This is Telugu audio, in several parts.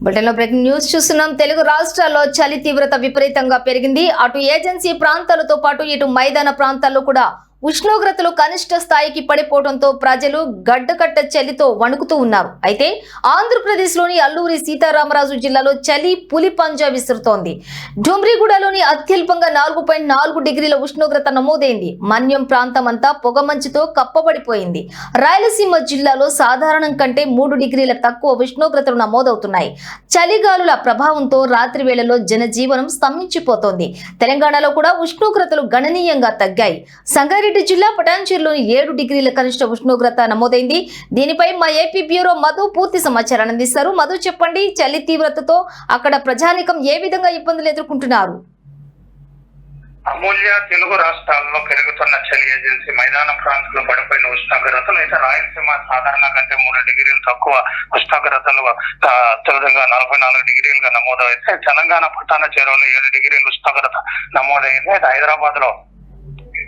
బులెటిన్లో బ్రేకింగ్ న్యూస్ చూస్తున్నాం. తెలుగు రాష్ట్రాల్లో చలి తీవ్రత విపరీతంగా పెరిగింది. అటు ఏజెన్సీ ప్రాంతాలతో పాటు ఇటు మైదాన ప్రాంతాల్లో కూడా ఉష్ణోగ్రతలు కనిష్ట స్థాయికి పడిపోవడంతో ప్రజలు గడ్డకట్ట చలితో వణుకుతూ ఉన్నారు. అయితే ఆంధ్రప్రదేశ్లోని అల్లూరి సీతారామరాజు జిల్లాలో చలి పులి పంజా విసురుతోంది. డుమ్రిగూడలోని అత్యల్పంగా 4.4 డిగ్రీల ఉష్ణోగ్రత నమోదైంది. మన్యం ప్రాంతం అంతా పొగమంచుతో కప్పబడిపోయింది. రాయలసీమ జిల్లాలో సాధారణం కంటే 3 డిగ్రీల తక్కువ ఉష్ణోగ్రతలు నమోదవుతున్నాయి. చలిగాలుల ప్రభావంతో రాత్రి వేళల్లో జనజీవనం స్తంభించిపోతోంది. తెలంగాణలో కూడా ఉష్ణోగ్రతలు గణనీయంగా తగ్గాయి. సంగారెడ్డి జిల్లా పటాన్చేరులోని 7 డిగ్రీల కనిష్ట ఉష్ణోగ్రత నమోదైంది. దీనిపై మా ఏపీ బ్యూరో మధు పూర్తి సమాచారాన్ని అందిస్తారు. మధు, చెప్పండి, చలి తీవ్రతతో అక్కడ ప్రజానీకం ఏ విధంగా ఇబ్బందులు ఎదుర్కొంటున్నారు? అమూల్య, తెలుగు రాష్ట్రాల్లో పెరుగుతున్న చలి ఏజెన్సీ మైదాన ప్రాంతంలో పడిపోయిన ఉష్ణోగ్రతలు అయితే రాయలసీమ సాధారణ కంటే 3 డిగ్రీలు తక్కువ ఉష్ణోగ్రతలు అత్యధికంగా 44 డిగ్రీలుగా నమోదైతే తెలంగాణ పట్టణ చేరువలో 7 డిగ్రీల ఉష్ణోగ్రత నమోదైంది. అయితే హైదరాబాద్ లో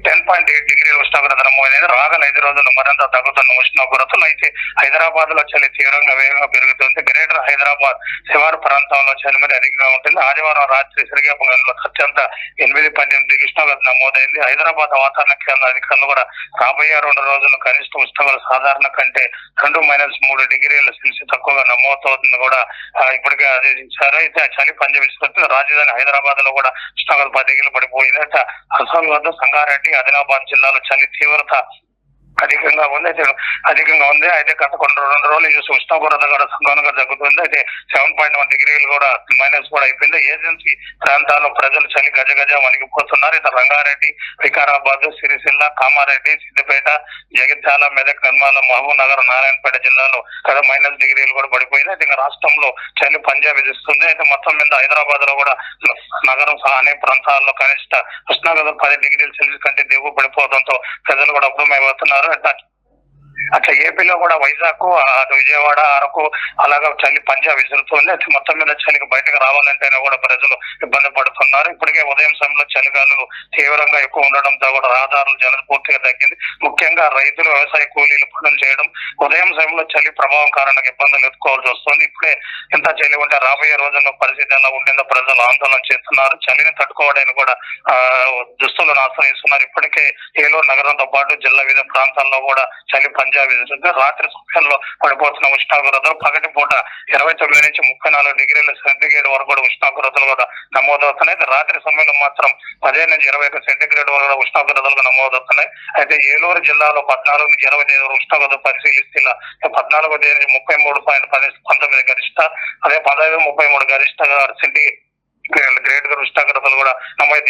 10.8 డిగ్రీల ఉష్ణోగ్రత నమోదైంది. రాగల 5 రోజులు మరింత తగ్గుతున్న ఉష్ణోగ్రతలు. అయితే హైదరాబాద్ లో చలి తీవ్రంగా వేగంగా పెరుగుతుంది. గ్రేటర్ హైదరాబాద్ శివారు ప్రాంతంలో చలి మరి అధికంగా ఉంటుంది. ఆదివారం రాత్రి శ్రీకాకుళంలో అత్యంత 8.8 ఉష్ణోగ్రత నమోదైంది. హైదరాబాద్ వాతావరణ కేంద్ర అధికారులు కూడా రాబోయే 2 రోజులు కనిష్ట ఉష్ణోగ్రత సాధారణ కంటే 2-3 డిగ్రీల సెల్సియస్ తక్కువగా నమోదవుతుంది కూడా ఇప్పటికే ఆదేశించారు. అయితే చలి పంజవిస్తుంది. రాజధాని హైదరాబాద్ లో కూడా ఉష్ణోగ్రత 10 డిగ్రీలు పడిపోయింది. అంటే అసోం వద్ద సంగారెడ్డి, ఆదిలాబాద్ జిల్లాలో చలి తీవ్రత అధికంగా ఉంది. అయితే గత 2 రోజులు చూసి ఉష్ణోగ్రత కూడా సంగంగా తగ్గుతుంది. అయితే 7.1 డిగ్రీలు కూడా మైనస్ కూడా అయిపోయింది. ఏజెన్సీ ప్రాంతాల్లో ప్రజలు చలి గజగజ వణికిపోతున్నారు. ఇతర రంగారెడ్డి, వికారాబాద్, సిరిసిల్ల, కామారెడ్డి, సిద్దిపేట, జగిత్యాల, మెదక్, నిర్మల, మహబూబ్ నగర్, నారాయణపేట జిల్లాలో కదా మైనస్ డిగ్రీలు కూడా పడిపోయింది. అయితే ఇంకా రాష్ట్రంలో చలి పంజా విధిస్తుంది. అయితే మొత్తం మీద హైదరాబాద్ లో కూడా నగరం సహా అనేక ప్రాంతాల్లో కనిష్ట ఉష్ణోగ్రత 10 డిగ్రీల సెల్సియస్ కంటే దిగువ పడిపోవడంతో ప్రజలు కూడా అప్రమత్తమవుతున్నారు. అట్లా ఏపీలో కూడా వైజాగ్, విజయవాడ, అరకు అలాగా చలి పంజా విసురుతుంది. అయితే మొత్తం మీద చలికి బయటకు రావాలంటేనే కూడా ప్రజలు ఇబ్బంది పడుతున్నారు. ఇప్పటికే ఉదయం సమయంలో చలిగాలులు తీవ్రంగా ఎక్కువ ఉండడంతో కూడా రహదారుల జనం పూర్తిగా తగ్గింది. ముఖ్యంగా రైతులు, వ్యవసాయ కూలీలు పనులు చేయడం ఉదయం సమయంలో చలి ప్రభావం కారణంగా ఇబ్బందులు ఎదుర్కోవాల్సి వస్తుంది. ఇప్పుడే ఎంత చలి ఉంటే రాబోయే రోజుల్లో పరిస్థితి ఎలా ఉంటుందో ప్రజలు ఆందోళన చేస్తున్నారు. చలిని తట్టుకోవడానికి కూడా దుస్తులను ఆశ్రయిస్తున్నారు. ఇప్పటికే ఏలూరు నగరంతో పాటు జిల్లా వివిధ ప్రాంతాల్లో కూడా చలి పంజా విధిస్తుంది. రాత్రి సమయంలో పడిపోతున్న ఉష్ణోగ్రతలు పగటిపూట 29 నుంచి 34 డిగ్రీల సెంటీగ్రేడ్ వరకు కూడా ఉష్ణోగ్రతలు కూడా నమోదవుతున్నాయి. రాత్రి సమయంలో మాత్రం 15 నుంచి 21 సెంటీగ్రేడ్ వరకు ఉష్ణోగ్రతలు నమోదవుతున్నాయి. అయితే ఏలూరు జిల్లాలో 14 నుంచి 25 ఉష్ణోగ్రత పరిశీలిస్తే 14 నుంచి 33.19 గరిష్ట, అదే 15-33 గరిష్ట సెంటీగ్రేడ్ ఉష్ణోగ్రతలు కూడా నమోదు.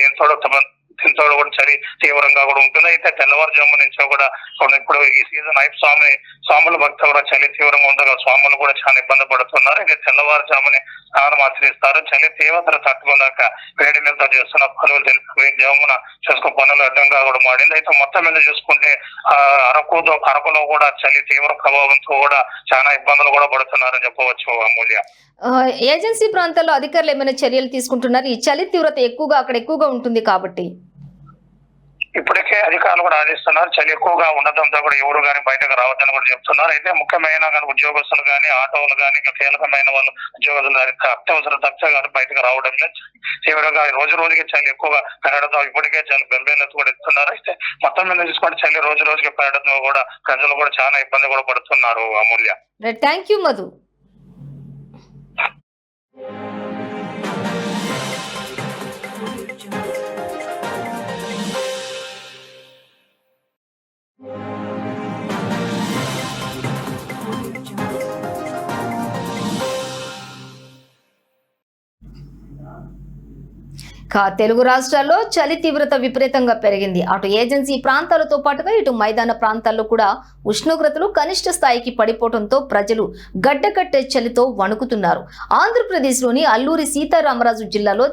దీంతో కూడా చలి తీవ్రంగా కూడా ఉంటుంది. అయితే తెల్లవారుజాము నుంచి కూడా ఇప్పుడు ఈ సీజన్ స్వాముల భక్తులు కూడా చలి తీవ్రంగా ఉండగా స్వాములు కూడా చాలా ఇబ్బంది పడుతున్నారు. అయితే తెల్లవారుజాముని స్నానం ఆచరిస్తారు. చలి తీవ్రత తట్టుకున్నాక వేడి నీళ్ళతో చేస్తున్న పనులు జామున చేసుకున్న పనులు అడ్డంగా కూడా మారింది. అయితే మొత్తం మీద చూసుకుంటే అరకులో కూడా చలి తీవ్ర ప్రభావంతో కూడా చాలా ఇబ్బందులు కూడా పడుతున్నారని చెప్పవచ్చు. అమూల్య, ఏజెన్సీ ప్రాంతాల్లో అధికారులు ఏమైనా చర్యలు తీసుకుంటున్నారు? ఈ చలి తీవ్రత అక్కడ ఎక్కువగా ఉంటుంది కాబట్టి ఇప్పటికే అధికారులు కూడా ఆదేశిస్తున్నారు. చలి ఎక్కువగా ఉండడంతో కూడా ఎవరు కానీ బయటకు రావద్దని కూడా చెప్తున్నారు. అయితే ముఖ్యమైన ఉద్యోగస్తులు కానీ, ఆటోలు కానీ, ఇంకా కీలకమైన వాళ్ళు ఉద్యోగస్తులు అత్యవసర తప్పితే కానీ బయటకు రావడం లేదు. తీవ్రంగా రోజు రోజుకి చలి ఎక్కువగా పెరగడంతో ఇప్పటికే చలి బెంబేలెత్తు కూడా ఇస్తున్నారు. అయితే మొత్తం మీద చూసుకుంటే చలి రోజు రోజుకి పెరగడంతో కూడా ప్రజలు కూడా చాలా ఇబ్బంది కూడా పడుతున్నారు. అమూల్య, థ్యాంక్ యూ మధు. తెలుగు రాష్ట్రాల్లో చలి తీవ్రత విపరీతంగా పెరిగింది. అటు ఏజెన్సీ ప్రాంతాలతో పాటుగా ఇటు మైదాన ప్రాంతాల్లో కూడా ఉష్ణోగ్రతలు కనిష్ట స్థాయికి పడిపోవడంతో ప్రజలు గడ్డకట్టే చలితో వణుకుతున్నారు. ఆంధ్రప్రదేశ్లోని అల్లూరి సీతారామరాజు జిల్లాలో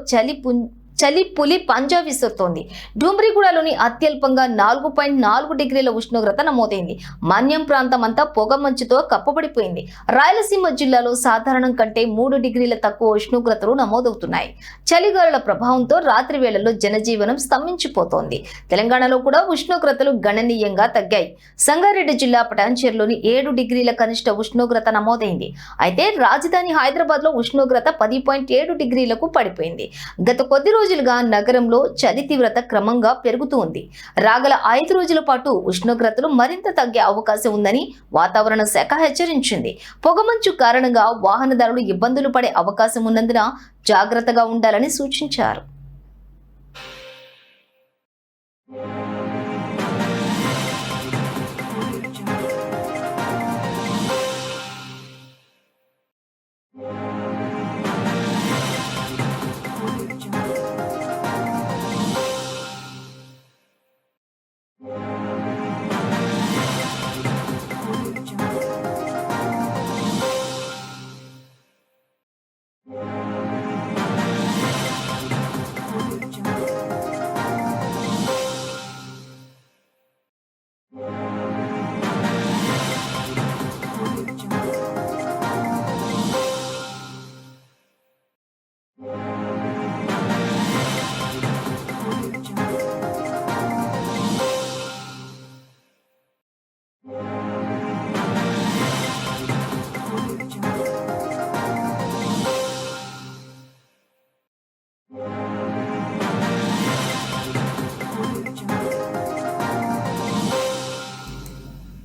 చలి పులి పంజా విసురుతోంది. డూమ్రిగూడలోని అత్యల్పంగా 4.4 డిగ్రీల ఉష్ణోగ్రత నమోదైంది. మన్యం ప్రాంతం అంతా పొగమంచుతో కప్పబడిపోయింది. రాయలసీమ జిల్లాలో సాధారణం కంటే 3 డిగ్రీల తక్కువ ఉష్ణోగ్రతలు నమోదవుతున్నాయి. చలిగాలుల ప్రభావంతో రాత్రి వేళల్లో జనజీవనం స్తంభించిపోతోంది. తెలంగాణలో కూడా ఉష్ణోగ్రతలు గణనీయంగా తగ్గాయి. సంగారెడ్డి జిల్లా పటాన్చేరులోని 7 డిగ్రీల కనిష్ట ఉష్ణోగ్రత నమోదైంది. అయితే రాజధాని హైదరాబాద్ లో ఉష్ణోగ్రత 10.7 డిగ్రీలకు పడిపోయింది. గత కొద్ది రోజులుగా నగరంలో చలి తీవ్రత క్రమంగా పెరుగుతూ ఉంది. రాగల 5 రోజుల పాటు ఉష్ణోగ్రతలు మరింత తగ్గే అవకాశం ఉందని వాతావరణ శాఖ హెచ్చరించింది. పొగమంచు కారణంగా వాహనదారులు ఇబ్బందులు పడే అవకాశం ఉన్నందున జాగ్రత్తగా ఉండాలని సూచించారు.